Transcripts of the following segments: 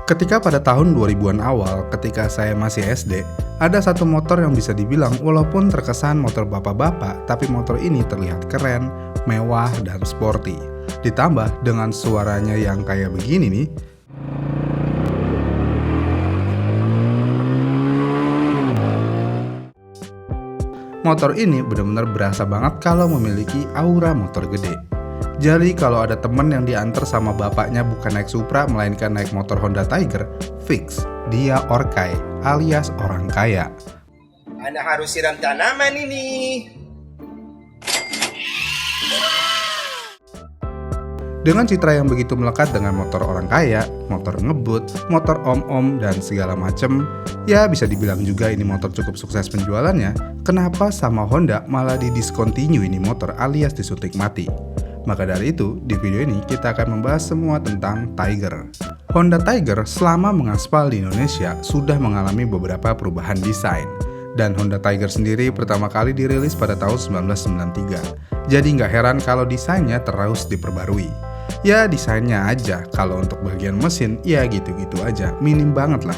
Ketika pada tahun 2000-an awal, ketika saya masih SD, ada satu motor yang bisa dibilang walaupun terkesan motor bapak-bapak, tapi motor ini terlihat keren, mewah, dan sporty. Ditambah dengan suaranya yang kayak begini nih. Motor ini benar-benar berasa banget kalau memiliki aura motor gede. Jadi kalau ada temen yang diantar sama bapaknya bukan naik Supra melainkan naik motor Honda Tiger, fix dia orkai alias orang kaya. Anak harus siram tanaman ini. Dengan citra yang begitu melekat dengan motor orang kaya, motor ngebut, motor om-om, dan segala macem, ya bisa dibilang juga ini motor cukup sukses penjualannya, kenapa sama Honda malah didiscontinue ini motor alias disuntik mati? Maka dari itu, di video ini kita akan membahas semua tentang Tiger. Honda Tiger selama mengaspal di Indonesia sudah mengalami beberapa perubahan desain. Dan Honda Tiger sendiri pertama kali dirilis pada tahun 1993. Jadi nggak heran kalau desainnya terus diperbarui. Ya desainnya aja, kalau untuk bagian mesin ya gitu-gitu aja, minim banget lah.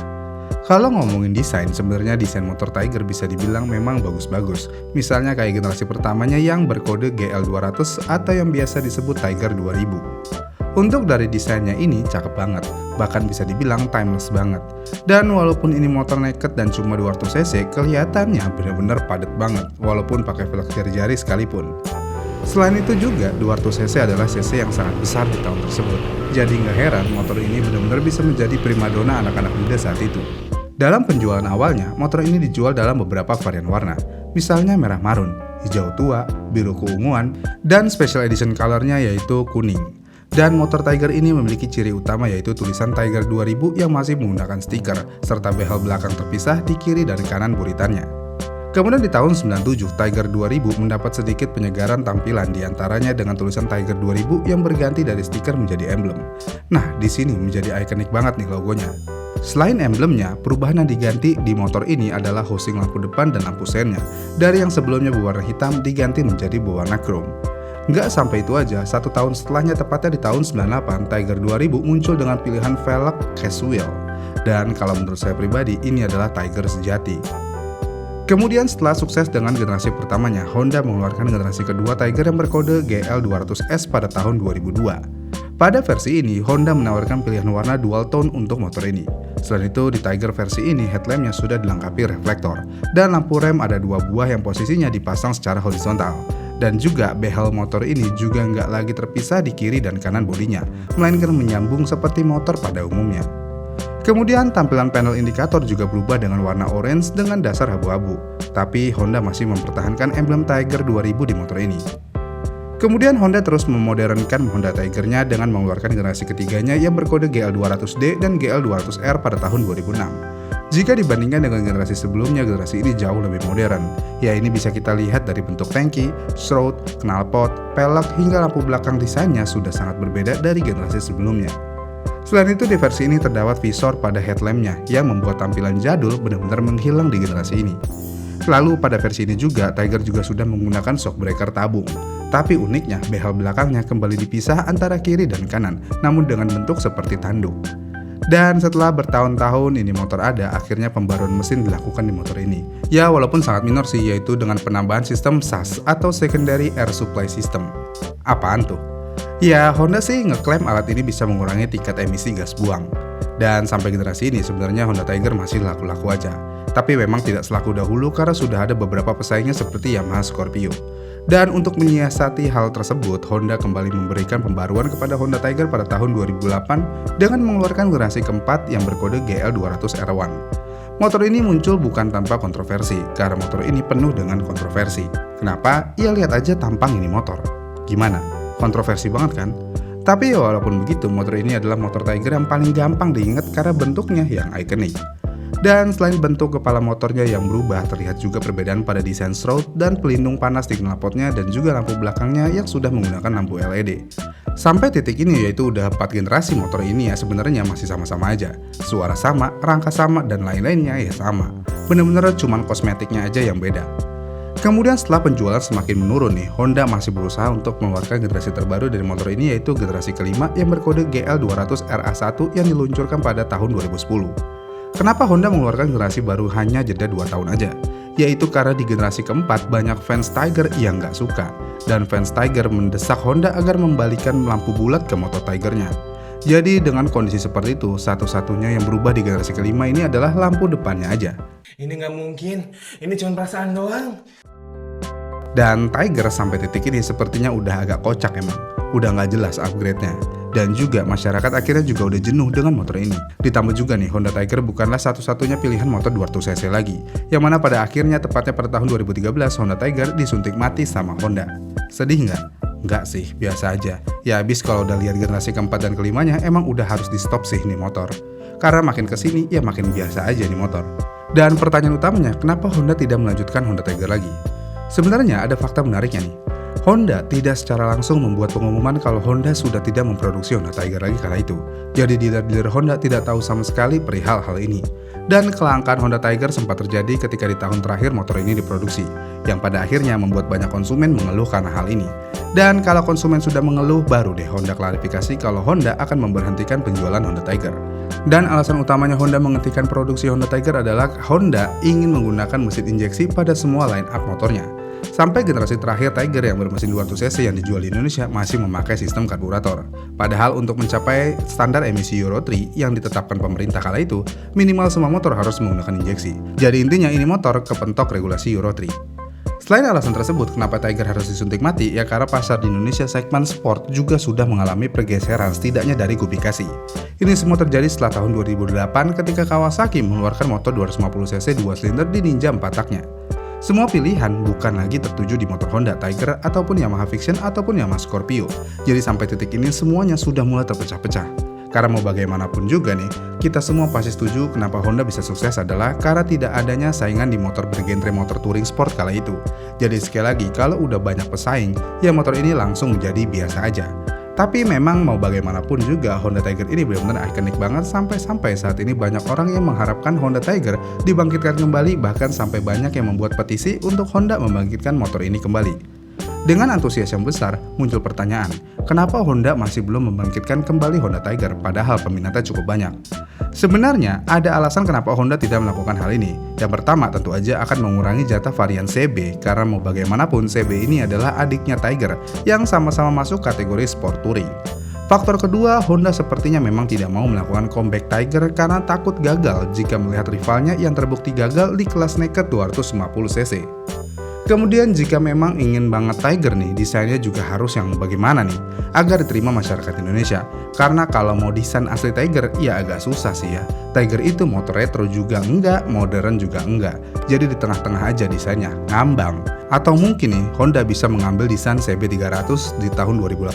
Kalau ngomongin desain, sebenarnya desain motor Tiger bisa dibilang memang bagus-bagus. Misalnya kayak generasi pertamanya yang berkode GL200 atau yang biasa disebut Tiger 2000. Untuk dari desainnya ini cakep banget, bahkan bisa dibilang timeless banget. Dan walaupun ini motor naked dan cuma 200cc, kelihatannya benar-benar padat banget, walaupun pakai velg jari-jari sekalipun. Selain itu juga, 200cc adalah cc yang sangat besar di tahun tersebut. Jadi nggak heran motor ini benar-benar bisa menjadi primadona anak-anak muda saat itu. Dalam penjualan awalnya, motor ini dijual dalam beberapa varian warna. Misalnya merah marun, hijau tua, biru keunguan, dan special edition colornya yaitu kuning. Dan motor Tiger ini memiliki ciri utama yaitu tulisan Tiger 2000 yang masih menggunakan stiker, serta behel belakang terpisah di kiri dan kanan buritannya. Kemudian di tahun 97, Tiger 2000 mendapat sedikit penyegaran tampilan diantaranya dengan tulisan Tiger 2000 yang berganti dari stiker menjadi emblem. Nah, di sini menjadi ikonik banget nih logonya. Selain emblemnya, perubahan yang diganti di motor ini adalah housing lampu depan dan lampu sennya. Dari yang sebelumnya berwarna hitam diganti menjadi berwarna chrome. Nggak sampai itu aja, 1 tahun setelahnya tepatnya di tahun 98, Tiger 2000 muncul dengan pilihan velg casual. Dan kalau menurut saya pribadi, ini adalah Tiger sejati. Kemudian setelah sukses dengan generasi pertamanya, Honda mengeluarkan generasi kedua Tiger yang berkode GL200S pada tahun 2002. Pada versi ini, Honda menawarkan pilihan warna dual tone untuk motor ini. Selain itu, di Tiger versi ini, headlampnya sudah dilengkapi reflektor, dan lampu rem ada 2 buah yang posisinya dipasang secara horizontal. Dan juga behel motor ini juga nggak lagi terpisah di kiri dan kanan bodinya, melainkan menyambung seperti motor pada umumnya. Kemudian tampilan panel indikator juga berubah dengan warna orange dengan dasar abu-abu, tapi Honda masih mempertahankan emblem Tiger 2000 di motor ini. Kemudian Honda terus memodernkan Honda Tiger-nya dengan mengeluarkan generasi ketiganya yang berkode GL200D dan GL200R pada tahun 2006. Jika dibandingkan dengan generasi sebelumnya, generasi ini jauh lebih modern. Ya ini bisa kita lihat dari bentuk tangki, shroud, knalpot, pelek hingga lampu belakang desainnya sudah sangat berbeda dari generasi sebelumnya. Selain itu di versi ini terdapat visor pada headlampnya yang membuat tampilan jadul benar-benar menghilang di generasi ini. Lalu pada versi ini juga Tiger juga sudah menggunakan shock breaker tabung. Tapi uniknya behel belakangnya kembali dipisah antara kiri dan kanan, namun dengan bentuk seperti tanduk. Dan setelah bertahun-tahun ini motor ada, akhirnya pembaruan mesin dilakukan di motor ini. Ya walaupun sangat minor sih, yaitu dengan penambahan sistem SAS atau Secondary Air Supply System. Apaan tuh? Ya, Honda sih ngeklaim alat ini bisa mengurangi tingkat emisi gas buang. Dan sampai generasi ini sebenarnya Honda Tiger masih laku-laku aja. Tapi memang tidak selaku dahulu karena sudah ada beberapa pesaingnya seperti Yamaha Scorpio. Dan untuk menyiasati hal tersebut, Honda kembali memberikan pembaruan kepada Honda Tiger pada tahun 2008 dengan mengeluarkan generasi keempat yang berkode GL200R1. Motor ini muncul bukan tanpa kontroversi, karena motor ini penuh dengan kontroversi. Kenapa? Ya lihat aja tampang ini motor. Gimana? Kontroversi banget kan? Tapi walaupun begitu, motor ini adalah motor Tiger yang paling gampang diingat karena bentuknya yang ikonik. Dan selain bentuk kepala motornya yang berubah, terlihat juga perbedaan pada desain shroud dan pelindung panas di knalpotnya dan juga lampu belakangnya yang sudah menggunakan lampu LED. Sampai titik ini yaitu udah 4 generasi motor ini ya sebenarnya masih sama-sama aja. Suara sama, rangka sama, dan lain-lainnya ya sama. Bener-bener cuman kosmetiknya aja yang beda. Kemudian setelah penjualan semakin menurun nih, Honda masih berusaha untuk mengeluarkan generasi terbaru dari motor ini, yaitu generasi kelima yang berkode GL200RA1 yang diluncurkan pada tahun 2010. Kenapa Honda mengeluarkan generasi baru hanya jeda 2 tahun aja? Yaitu karena di generasi keempat banyak fans Tiger yang nggak suka, dan fans Tiger mendesak Honda agar membalikan lampu bulat ke motor Tigernya. Jadi dengan kondisi seperti itu, satu-satunya yang berubah di generasi kelima ini adalah lampu depannya aja. Ini nggak mungkin, ini cuma perasaan doang. Dan Tiger sampai titik ini sepertinya udah agak kocak emang, udah nggak jelas upgrade-nya. Dan juga masyarakat akhirnya juga udah jenuh dengan motor ini. Ditambah juga nih, Honda Tiger bukanlah satu-satunya pilihan motor 200cc lagi, yang mana pada akhirnya tepatnya pada tahun 2013 Honda Tiger disuntik mati sama Honda. Sedih nggak? Nggak sih, biasa aja. Ya habis kalau udah lihat generasi keempat dan kelimanya emang udah harus di stop sih nih motor. Karena makin kesini ya makin biasa aja nih motor. Dan pertanyaan utamanya, kenapa Honda tidak melanjutkan Honda Tiger lagi? Sebenarnya ada fakta menariknya nih. Honda tidak secara langsung membuat pengumuman kalau Honda sudah tidak memproduksi Honda Tiger lagi kala itu. Jadi dealer-dealer Honda tidak tahu sama sekali perihal hal ini. Dan kelangkaan Honda Tiger sempat terjadi ketika di tahun terakhir motor ini diproduksi, yang pada akhirnya membuat banyak konsumen mengeluh karena hal ini. Dan kalau konsumen sudah mengeluh, baru deh Honda klarifikasi kalau Honda akan memberhentikan penjualan Honda Tiger. Dan alasan utamanya Honda menghentikan produksi Honda Tiger adalah Honda ingin menggunakan mesin injeksi pada semua line up motornya. Sampai generasi terakhir Tiger yang bermesin 200cc yang dijual di Indonesia masih memakai sistem karburator. Padahal untuk mencapai standar emisi Euro 3 yang ditetapkan pemerintah kala itu, minimal semua motor harus menggunakan injeksi. Jadi intinya ini motor kepentok regulasi Euro 3. Selain alasan tersebut, kenapa Tiger harus disuntik mati? Ya karena pasar di Indonesia segmen sport juga sudah mengalami pergeseran setidaknya dari kubikasi. Ini semua terjadi setelah tahun 2008 ketika Kawasaki mengeluarkan motor 250cc 2 silinder di Ninja 4 taknya. Semua pilihan bukan lagi tertuju di motor Honda Tiger ataupun Yamaha Vision ataupun Yamaha Scorpio. Jadi sampai titik ini semuanya sudah mulai terpecah-pecah. Karena mau bagaimanapun juga nih, kita semua pasti setuju kenapa Honda bisa sukses adalah karena tidak adanya saingan di motor bergenre motor touring sport kala itu. Jadi sekali lagi, kalau udah banyak pesaing, ya motor ini langsung menjadi biasa aja. Tapi memang mau bagaimanapun juga Honda Tiger ini benar-benar ikonik banget sampai saat ini banyak orang yang mengharapkan Honda Tiger dibangkitkan kembali, bahkan sampai banyak yang membuat petisi untuk Honda membangkitkan motor ini kembali. Dengan antusias yang besar, muncul pertanyaan, kenapa Honda masih belum membangkitkan kembali Honda Tiger padahal peminatnya cukup banyak? Sebenarnya ada alasan kenapa Honda tidak melakukan hal ini. Yang pertama tentu aja akan mengurangi jatah varian CB, karena mau bagaimanapun CB ini adalah adiknya Tiger yang sama-sama masuk kategori sport touring. Faktor kedua, Honda sepertinya memang tidak mau melakukan comeback Tiger karena takut gagal jika melihat rivalnya yang terbukti gagal di kelas naked 250cc. Kemudian jika memang ingin banget Tiger nih, desainnya juga harus yang bagaimana nih agar diterima masyarakat Indonesia. Karena kalau mau desain asli Tiger ya agak susah sih ya. Tiger itu motor retro juga enggak, modern juga enggak. Jadi di tengah-tengah aja desainnya, ngambang. Atau mungkin nih Honda bisa mengambil desain CB300 di tahun 2018.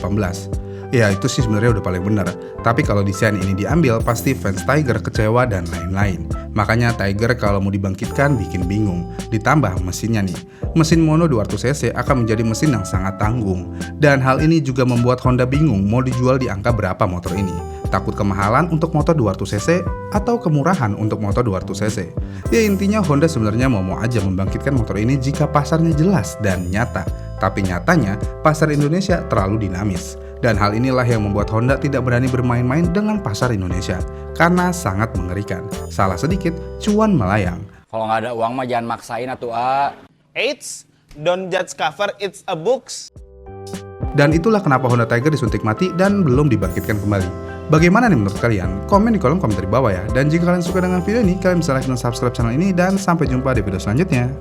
Ya itu sih sebenarnya udah paling benar. Tapi kalau desain ini diambil pasti fans Tiger kecewa dan lain-lain. Makanya Tiger kalau mau dibangkitkan bikin bingung. Ditambah mesinnya nih. Mesin mono 200cc akan menjadi mesin yang sangat tanggung. Dan hal ini juga membuat Honda bingung mau dijual di angka berapa motor ini. Takut kemahalan untuk motor 200cc atau kemurahan untuk motor 200cc. Ya intinya Honda sebenarnya mau aja membangkitkan motor ini jika pasarnya jelas dan nyata. Tapi nyatanya pasar Indonesia terlalu dinamis. Dan hal inilah yang membuat Honda tidak berani bermain-main dengan pasar Indonesia. Karena sangat mengerikan. Salah sedikit, cuan melayang. Kalau nggak ada uang mah jangan maksain atuh, A. Eits, don't judge cover, it's a books. Dan itulah kenapa Honda Tiger disuntik mati dan belum dibangkitkan kembali. Bagaimana nih menurut kalian? Komen di kolom komentar di bawah ya. Dan jika kalian suka dengan video ini, kalian bisa like dan subscribe channel ini. Dan sampai jumpa di video selanjutnya.